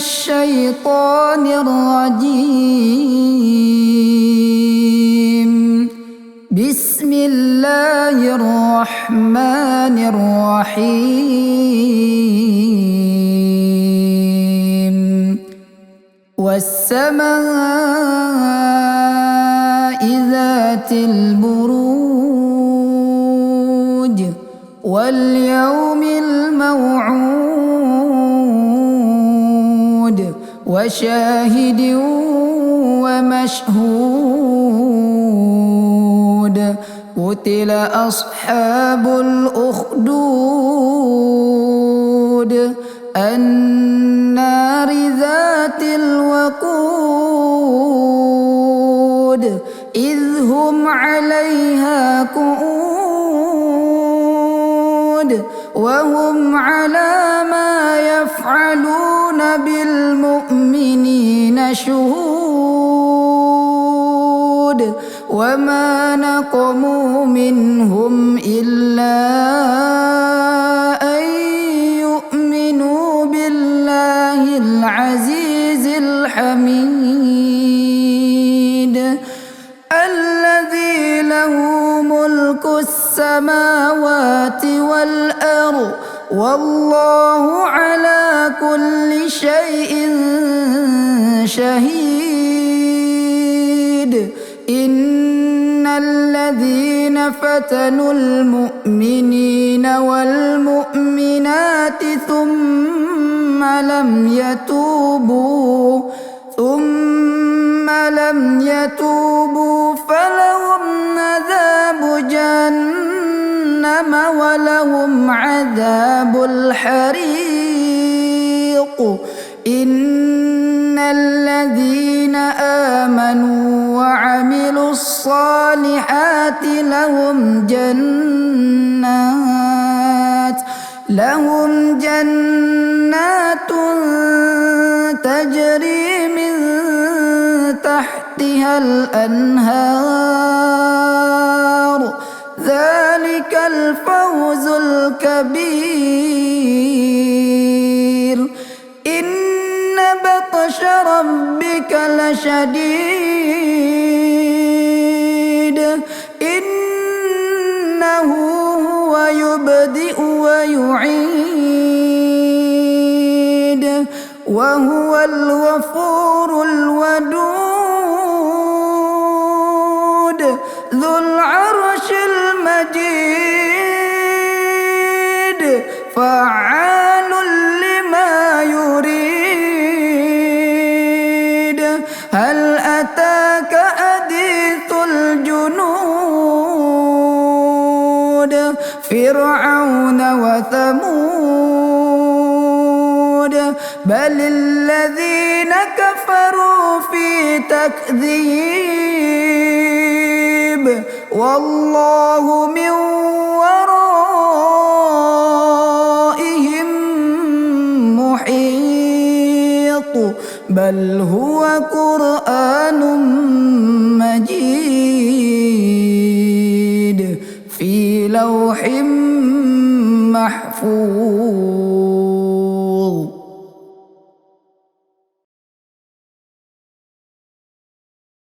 الشيطان الرجيم. بسم الله الرحمن الرحيم. والسماء ذات البروج واليوم الموعود وشاهد ومشهود. قتل أصحاب الأخدود النار ذات الوقود إذ هم عليها قعود وهم على ما يفعلون بالمؤمنين شهود. وما نقموا منهم إلا أن يؤمنوا بالله العزيز الحميد الذي له ملك السماوات والأرض والله على كل شيء شهيد. إن الذين فتنوا المؤمنين والمؤمنات ثم لم يتوبوا فلهم عذاب جهنم ولهم عذاب الحريق. إن الذين آمنوا وعملوا الصالحات لهم جنات تجري من تحتها الأنهار ذلك الفوز الكبير. إن بطش ربك لشديد إنه هو يبدئ ويعيد وهو الغفور الودود ذو العرش المجيد فعال لما يريد. هل أتاك حديث الجنود فرعون وثمود بل الذين كفروا في تكذيب والله من ورائهم محيط. بل هو قرآن مجيد في لوح محفوظ.